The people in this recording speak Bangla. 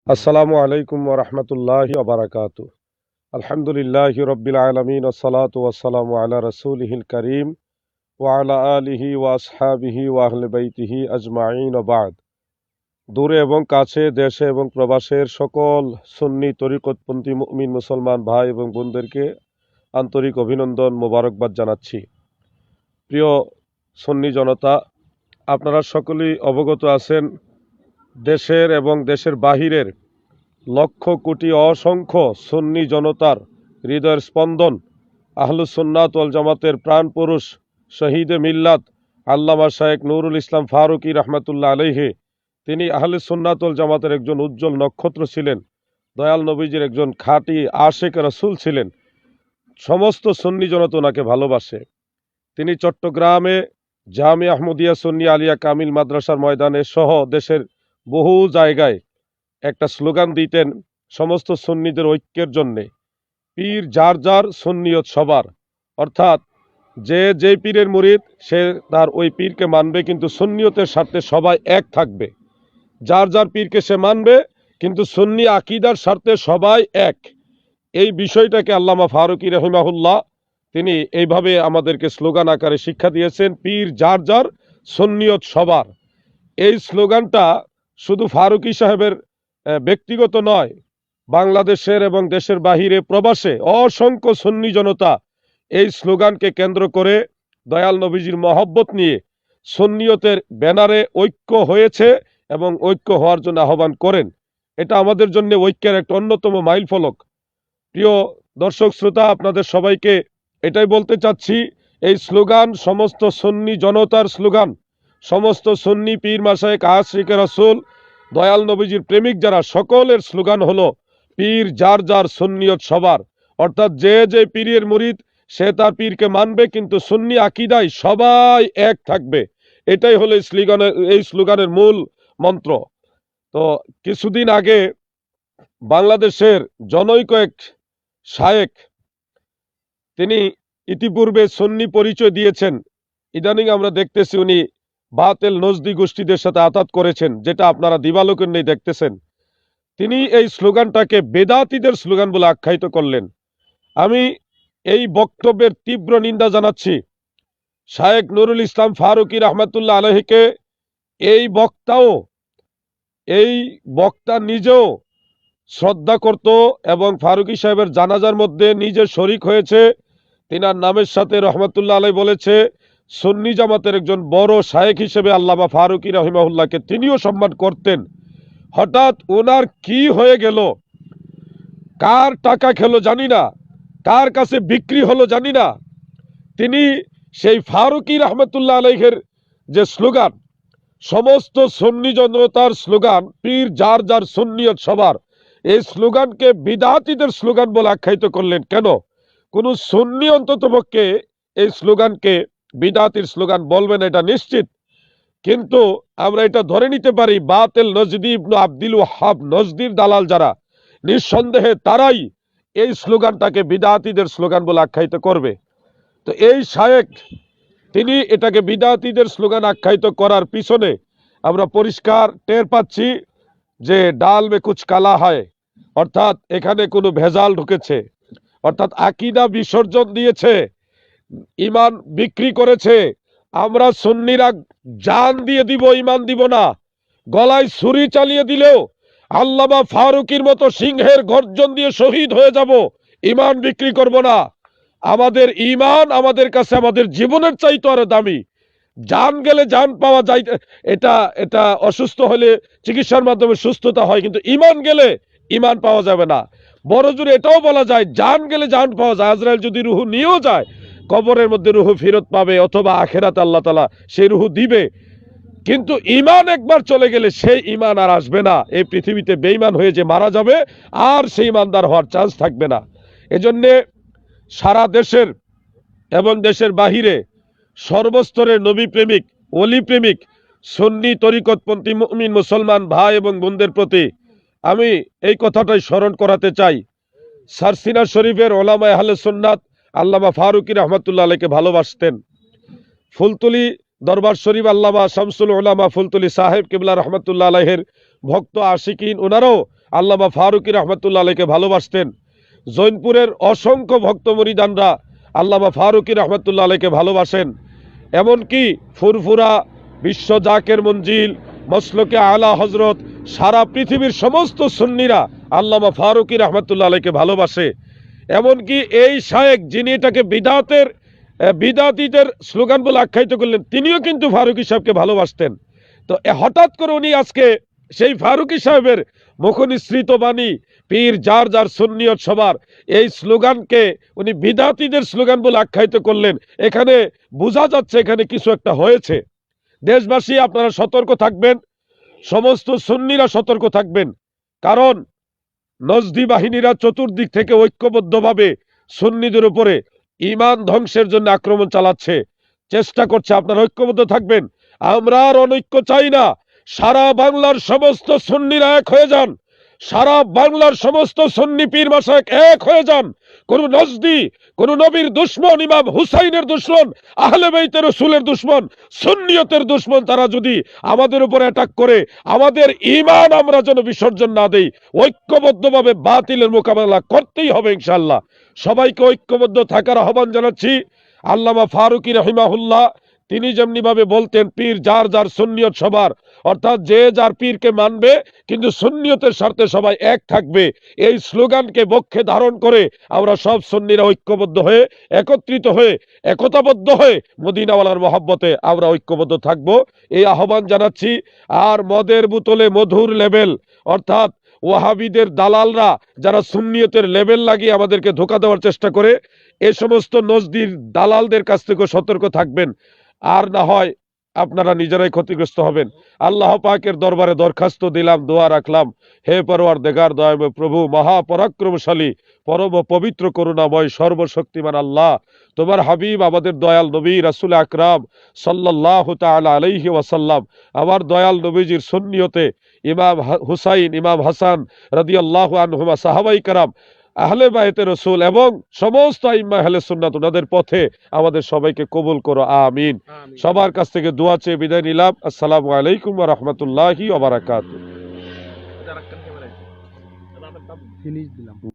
আসসালামু আলাইকুম ওয়া রাহমাতুল্লাহি ওয়া বারাকাতুহু। আলহামদুলিল্লাহি রাব্বিল আলামিন ওয়াসসালাতু ওয়াসসালামু আলা রাসূলিহিল কারীম ওয়া আলা আলিহি ওয়া আসহাবিহি ওয়া আহলি বাইতিহি আজমাইন ওয়া বা'দ। দূরে এবং কাছে, দেশে এবং প্রবাসের সকল সুন্নি তরিকতপন্থী মুমিন মুসলমান ভাই এবং বোনদেরকে আন্তরিক অভিনন্দন, মোবারকবাদ জানাচ্ছি। প্রিয় সুন্নি জনতা, আপনারা সকলেই অবগত আছেন দেশের এবং দেশের বাহিরের লক্ষ কোটি অসংখ্য সুন্নি জনতার হৃদয়ের স্পন্দন আহলুস সুন্নাত ওয়াল জামাতের প্রাণপুরুষ শহীদে মিল্লাত আল্লামা শায়েখ নুরুল ইসলাম ফারুকী রাহমাতুল্লাহ আলাইহি, তিনি আহলুস সুন্নাত ওয়াল জামাতের একজন উজ্জ্বল নক্ষত্র ছিলেন। দয়াল নবীজির একজন খাঁটি আশেক রাসূল ছিলেন। সমস্ত সুন্নি জনতা ওনাকে ভালোবাসে। তিনি চট্টগ্রামে জামিয়া আহমদিয়া সুন্নি আলিয়া কামিল মাদ্রাসার ময়দানে সহ দেশের বহু জায়গায় একটা স্লোগান দিতেন সমস্ত সুন্নিদের ঐক্যের জন্যে, পীর যার যার সুন্নিয়ত সবার। অর্থাৎ যে যেই পীরের মুরিদ সে তার ওই পীরকে মানবে, কিন্তু সুন্নিয়তের স্বার্থে সবাই এক থাকবে। যার যার পীরকে সে মানবে, কিন্তু সুন্নি আকিদার স্বার্থে সবাই এক। এই বিষয়টাকে আল্লামা ফারুকী রহিমাহুল্লাহ তিনি এইভাবে আমাদেরকে স্লোগান আকারে শিক্ষা দিয়েছেন, পীর যার যার সুন্নিয়ত সবার। এই স্লোগানটা শুধু ফারুকী সাহেবের ব্যক্তিগত নয়, বাংলাদেশের এবং দেশের বাহিরে প্রবাসে অসংখ্য সুন্নি জনতা এই স্লোগানকে কেন্দ্র করে দয়াল নবীজির মহব্বত নিয়ে সুন্নিয়তের ব্যানারে ঐক্য হয়েছে এবং ঐক্য হওয়ার জন্য আহ্বান করেন। এটা আমাদের জন্য ঐক্যের একটা অন্যতম মাইল ফলক। প্রিয় দর্শক শ্রোতা, আপনাদের সবাইকে এটাই বলতে চাচ্ছি, এই স্লোগান সমস্ত সুন্নি জনতার স্লোগান। সমস্ত সুন্নি পীর মাশায়েখ আশিকে রাসূল দয়াল নবীজির প্রেমিক যারা, সকলের স্লোগান হলো পীর যার যার সুন্নিয়ত সবার। অর্থাৎ যে যে পীরের মুরিদ সে তার পীরকে মানবে, কিন্তু সুন্নি আকিদায় সবাই এক থাকবে। এটাই হলো এই স্লোগানের মূল মন্ত্র। তো কিছুদিন আগে বাংলাদেশের জনৈক এক শায়েখ, তিনি ইতিপূর্বে সুন্নি পরিচয় দিয়েছেন, ইদানিং আমরা দেখতেছি উনি বাতেল নজদি গোষ্ঠীদের সাথে আতাত করেছেন, যেটা আপনারা দিবালোকের নেই দেখতেছেন। তিনি এই স্লোগানটাকে বেদাতীদের স্লোগান বলে আখ্যায়িত করলেন। আমি এই বক্তব্যের তীব্র নিন্দা জানাচ্ছি। শায়েখ নুরুল ইসলাম ফারুকী রাহমাতুল্লাহ আলাইহিকে এই বক্তা নিজেও শ্রদ্ধা করত এবং ফারুকী সাহেবের জানাজার মধ্যে নিজে শরিক হয়েছে। তিনার নামের সাথে রহমাতুল্লাহ আলাই বলেছে। সুন্নি জামাতের একজন বড় শায়েখ হিসেবে আল্লামা ফারুকী রহিমাহুল্লাহকে তিনিও সম্মান করতেন। হঠাৎ ওনার কি হয়ে গেল, কার টাকা খেলো জানি না, কার কাছে বিক্রি হলো জানি না, তিনি সেই ফারুকী রহমতুল্লাহ আলাইহের যে স্লোগান, সমস্ত সুন্নি জনতার স্লোগান, পীর যার যার সুন্নিয়ত সবার, এই স্লোগানকে বিদআতীদের স্লোগান বলে আখ্যায়িত করলেন। কেন? কোন সুন্নি অন্ততপক্ষে এই স্লোগানকে বিদআতির স্লোগান বলবেন এটা নিশ্চিত। কিন্তু আমরা এটা ধরে নিতে পারি বাতিল নজদি ইবনে আব্দুল ওয়াহ্হাব নজদির দালাল যারা, নিঃসন্দেহে তারাই এই স্লোগানটাকে বিদআতীদের স্লোগান বলে আখ্যায়িত করবে। তো এই শায়েখ তিনি এটাকে বিদআতীদের স্লোগান আখ্যায়িত করার পিছনে আমরা পরিষ্কার টের পাচ্ছি যে ডাল মে কুছ কালা হয়, অর্থাৎ এখানে কোনো ভেজাল ঢুকেছে, অর্থাৎ আকীদা বিসর্জন দিয়েছে, ঈমান বিক্রি করেছে। আমরা সুন্নিরা জান দিয়ে দিব, ঈমান দিব না। গলায় ছুরি চালিয়ে দিলেও আল্লামা ফারুকীর মতো সিংহের গর্জন দিয়ে শহীদ হয়ে যাব, ঈমান বিক্রি করব না। আমাদের ঈমান আমাদের কাছে আমাদের জীবনের চাইতে আরো দামি। জান গেলে জান পাওয়া যায়, এটা এটা অসুস্থ হলে চিকিৎসার মাধ্যমে সুস্থতা হয়, কিন্তু ঈমান গেলে ঈমান পাওয়া যাবে না। বড় জোরে এটাও বলা যায়, জান গেলে জান পাওয়া যায়। আজরাইল যদি রুহু নিয়েও যায়, কবরের মধ্যে রুহু ফেরত পাবে, অথবা আখিরাতে আল্লাহ তাআলা সেই রুহু দিবে। কিন্তু ঈমান একবার চলে গেলে সেই ঈমান আর আসবে না। এই পৃথিবীতে বেঈমান হয়ে যে মারা যাবে, আর সেই ঈমানদার হওয়ার চান্স থাকবে না। এজন্যে সারা দেশের এবং দেশের বাহিরে সর্বস্তরের নবী প্রেমিক, ওলি প্রেমিক, সুন্নি তরিকতপন্থী মুমিন মুসলমান ভাই এবং বোনদের প্রতি আমি এই কথাটাই স্মরণ করাতে চাই। সারসিনা শরীফের ওলামায়ে আহলে সুন্নাত আল্লামা ফারুকী রহমাতুল্লাহ আলাইহিকে ভালোবাসতেন। ফুলতলি দরবার শরীফ আল্লামা শামসুল উলামা ফুলতলি সাহেব কিবলা রহমাতুল্লাহ আলাইহির ভক্ত আশিকিন, ওনারাও আল্লামা ফারুকী রহমতুল্লাহ আলাইকে ভালোবাসতেন। জৈনপুরের অসংখ্য ভক্ত মুরিদানরা আল্লামা ফারুকী রহমতুল্লাহ আলাইকে ভালোবাসেন। এমনকি ফুরফুরা, বিশ্ব জাকের মঞ্জিল, মসলকে আলা হজরত, সারা পৃথিবীর সমস্ত সুন্নিরা আল্লামা ফারুকী রহমতুল্লাহ আলাইকে ভালোবাসে। এমনকি এই শায়েক যিনি এটাকে বিদাতীদের স্লোগান বলে আখ্যায়িত করলেন, তিনিও কিন্তু ফারুকী সাহেবকে ভালোবাসতেন। তো হঠাৎ করে উনি আজকে সেই ফারুকী সাহেবের মুখনিসৃত বাণী পীর যার যার সুন্নিয়ত সবার, এই স্লোগানকে উনি বিদাতীদের স্লোগান বলে আখ্যায়িত করলেন। এখানে বোঝা যাচ্ছে এখানে কিছু একটা হয়েছে। দেশবাসী আপনারা সতর্ক থাকবেন, সমস্ত সুন্নিরা সতর্ক থাকবেন, কারণ নজদি বাহিনীরা চতুর্দিক থেকে ঐক্যবদ্ধভাবে সুন্নিদের উপরে ঈমান ধ্বংসের জন্য আক্রমণ চালাচ্ছে, চেষ্টা করছে। আপনারা ঐক্যবদ্ধ থাকবেন। আমরা আর অনৈক্য চাই না। সারা বাংলার সমস্ত সুন্নিরা এক হয়ে যান, সারা বাংলার সমস্ত সুন্নি পীর মাশায়েখ এক হয়ে যান। কোন নজদি, কোন নবীর দুশমন, ইমাম হুসাইনের দুশমন, আহলে বাইতের রাসূলের দুশমন, সুন্নিয়তের দুশমন, তারা যদি আমাদের উপর অ্যাটাক করে, আমাদের ঈমান আমরা যেন বিসর্জন না দেই। ঐক্যবদ্ধভাবে বাতিলের মোকাবেলা করতেই হবে ইনশাআল্লাহ। সবাইকে ঐক্যবদ্ধ থাকার আহ্বান জানাচ্ছি। আল্লামা ফারুকী রাহিমাহুল্লাহ তিনি যেমনি ভাবে বলতেন, পীর যার যার সুন্নিয়ত সবার, অর্থাৎ যে যার পীরকে মানবে কিন্তু সুন্নিয়তের স্বার্থে সবাই এক থাকবে, এই স্লোগানকে বক্ষে ধারণ করে আমরা সব সুন্নিরা ঐক্যবদ্ধ হয়ে, একত্রিত হয়ে, একতাবদ্ধ হয়ে মদিনাওয়ালার মহব্বতে আমরা ঐক্যবদ্ধ থাকব, এই আহ্বান জানাচ্ছি। আর মদের বোতলে মধুর লেবেল, অর্থাৎ ওয়াহাবিদের দালালরা যারা সুন্নিয়তের লেবেল লাগিয়ে আমাদেরকে ধোঁকা দেওয়ার চেষ্টা করে, এ সমস্ত নজদির দালালদের কাছ থেকে সতর্ক থাকবেন, আর না হয় আপনারা নিজেরাই ক্ষতিগ্রস্ত হবেন। আল্লাহ পাকের দরবারে দরখাস্ত দিলাম, দোয়া রাখলাম, হে পরওয়ারদিগার দয়াময় প্রভু, মহাপরাক্রমশালী, পরম পবিত্র করুণাময় সর্বশক্তিমান আল্লাহ, তোমার হাবিব আমাদের দয়াল নবী রাসূল আকরাম সাল্লাল্লাহু তাআলা আলাইহি ওয়াসাল্লাম, আমার দয়াল নবীজির সুন্নিয়তে ইমাম হুসাইন, ইমাম হাসান রাদিয়াল্লাহু আনহুমা, সাহাবায়ে কেরাম, আহলে বায়তে রসুল এবং সমস্ত আইম্মা আহলে সুন্নাত, ওনাদের পথে আমাদের সবাইকে কবুল করো, আমিন। সবার কাছ থেকে দোয়া চেয়ে বিদায় নিলাম। আসসালামু আলাইকুম ওয়া রাহমাতুল্লাহি ওয়া বারাকাতুহু।